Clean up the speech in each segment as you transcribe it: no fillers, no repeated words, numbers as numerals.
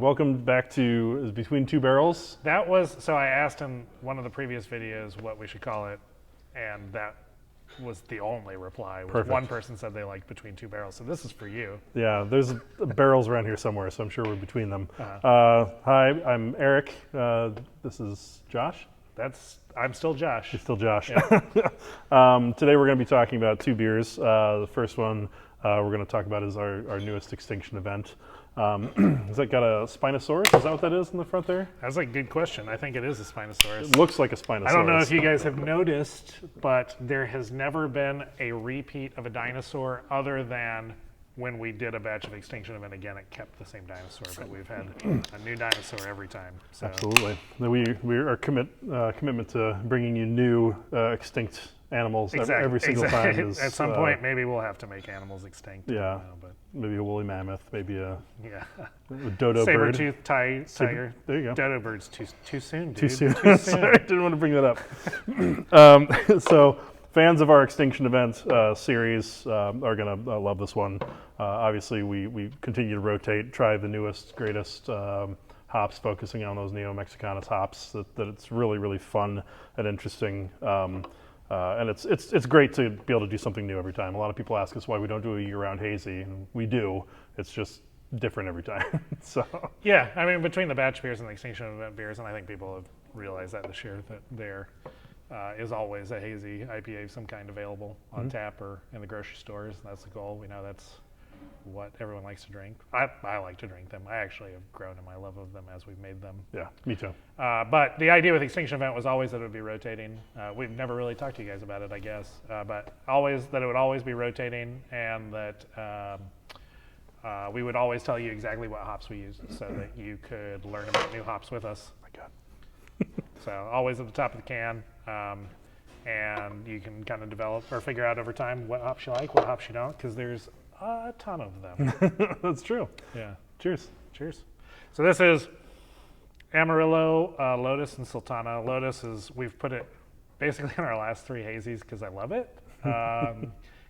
welcome back to Between Two Barrels. That was, so I asked in one of the previous videos what we should call it, and that was the only reply. One person said they liked Between Two Barrels, so this is for you. Yeah, there's barrels around here somewhere, so I'm sure we're between them. Hi, I'm Eric. This is Josh. I'm still Josh. You're still Josh. Yeah. Today we're going to be talking about two beers. The first one we're going to talk about is our newest Extinction Event. Has that got a Spinosaurus? Is that what that is in the front there? That's a good question. I think it is a Spinosaurus. It looks like a Spinosaurus. I don't know if you guys have noticed, but there has never been a repeat of a dinosaur other than when we did a batch of Extinction Event. Again, it kept the same dinosaur, but we've had a new dinosaur every time. So. Absolutely. Our commitment to bringing you new extinct animals every single time is... At some point, maybe we'll have to make animals extinct. Yeah. But maybe a woolly mammoth, maybe a dodo bird. Saber-toothed tiger. There you go. Dodo bird's too soon, dude. Too soon. Sorry, I didn't want to bring that up. So fans of our Extinction Event series are going to love this one. Obviously, we continue to rotate, try the newest, greatest hops, focusing on those Neo-Mexicanos hops. That it's really, really fun and interesting. And it's great to be able to do something new every time. A lot of people ask us why we don't do a year-round hazy, and we do. It's just different every time. So yeah, I mean, between the batch beers and the Extinction Event beers, and I think people have realized that this year, that there is always a hazy IPA of some kind available on tap or in the grocery stores. That's the goal. We know that's what everyone likes to drink. I like to drink them. I actually have grown in my love of them as we've made them. Yeah, me too. But the idea with Extinction Event was always that it would be rotating. We've never really talked to you guys about it, I guess, but always that it would always be rotating, and that we would always tell you exactly what hops we used so that you could learn about new hops with us. Oh my God. So always at the top of the can, and you can kind of develop or figure out over time what hops you like, what hops you don't, because there's a ton of them. That's true. Yeah. Cheers. Cheers. So this is Amarillo, Lotus, and Sultana. Lotus is, we've put it basically in our last three hazies because I love it.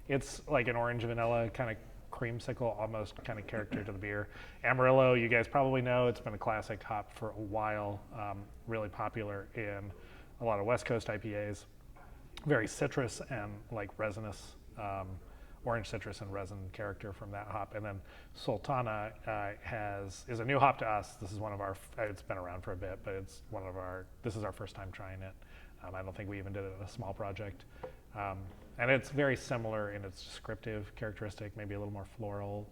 It's like an orange vanilla kind of creamsicle almost kind of character to the beer. Amarillo, you guys probably know, it's been a classic hop for a while, really popular in a lot of West Coast IPAs. Very citrus and like resinous, orange citrus and resin character from that hop. And then Sultana is a new hop to us. This is one of our, it's been around for a bit, but it's one of our, this is our first time trying it. I don't think we even did it in a small project. And it's very similar in its descriptive characteristic, maybe a little more floral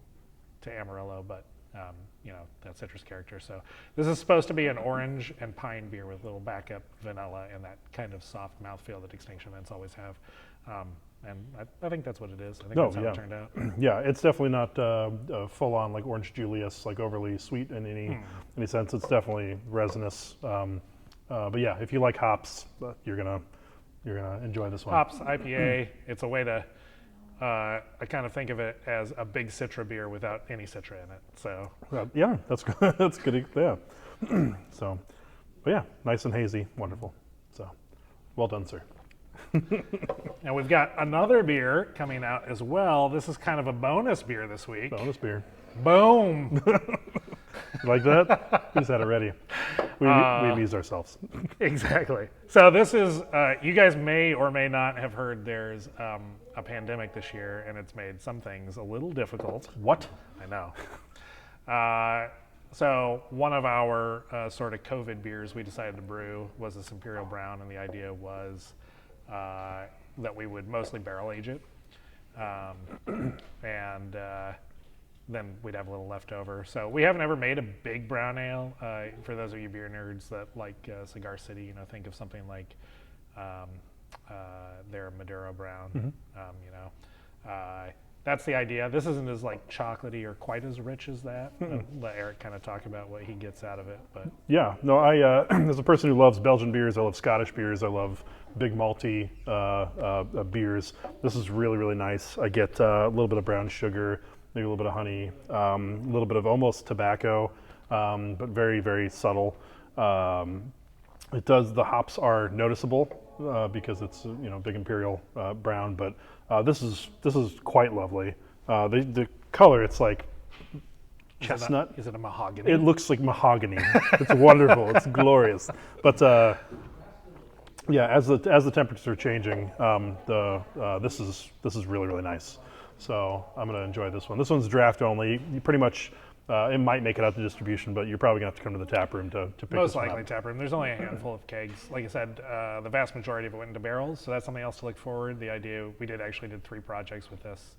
to Amarillo, but that citrus character. So this is supposed to be an orange and pine beer with a little backup vanilla and that kind of soft mouthfeel that Extinction Events always have. And I think that's what it is. I think that's how it turned out. Yeah, it's definitely not full-on like Orange Julius, like overly sweet in any sense. It's definitely resinous. But yeah, if you like hops, you're gonna enjoy this one. Hops IPA. It's a way to I kind of think of it as a big Citra beer without any Citra in it. So yeah, that's good. That's good. Yeah. So, but yeah, nice and hazy, wonderful. So, well done, sir. And we've got another beer coming out as well. This is kind of a bonus beer this week. Bonus beer. Boom. You like that? We just had it ready. We amused ourselves. Exactly. So this is, you guys may or may not have heard there's a pandemic this year, and it's made some things a little difficult. What? I know. So one of our sort of COVID beers we decided to brew was this Imperial Brown, and the idea was that we would mostly barrel age it. And then we'd have a little leftover. So we haven't ever made a big brown ale. For those of you beer nerds that like Cigar City, think of something like their Maduro Brown. That's the idea. This isn't as like chocolatey or quite as rich as that. Let Eric kind of talk about what he gets out of it. But yeah, no, I as a person who loves Belgian beers, I love Scottish beers, I love big malty beers. This is really, really nice. I get a little bit of brown sugar, maybe a little bit of honey, a little bit of almost tobacco, but very, very subtle. The hops are noticeable because it's big Imperial brown, but this is quite lovely. The color, it's like chestnut. Is it a mahogany? It looks like mahogany. It's wonderful. It's glorious. But yeah, as the temperatures are changing, this is really, really nice. So I'm going to enjoy this one. This one's draft only. You pretty much, it might make it out to distribution, but you're probably going to have to come to the tap room to pick Most this one likely up. tap room. There's only a handful of kegs. Like I said, the vast majority of it went into barrels, so that's something else to look forward. The idea, we actually did 3 projects with this.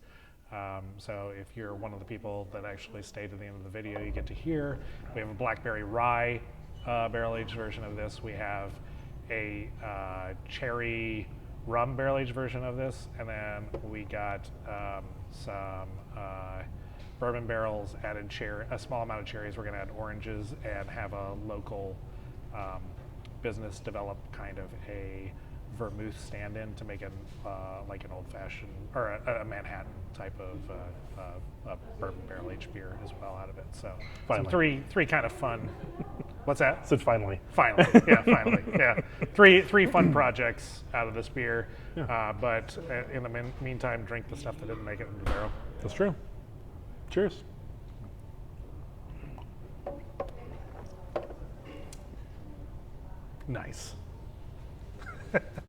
So if you're one of the people that actually stayed to the end of the video, you get to hear. We have a blackberry rye barrel-aged version of this. We have a cherry rum barrel-aged version of this, and then we got some bourbon barrels, added a small amount of cherries. We're going to add oranges and have a local business develop kind of a vermouth stand-in to make it like an old-fashioned or a Manhattan type of bourbon barrel-aged beer as well out of it. So Finally. three kind of fun. What's that? Said finally. Finally, yeah, finally, yeah. Three fun projects out of this beer, Yeah. but in the meantime, drink the stuff that didn't make it in the barrel. That's true. Cheers. Nice.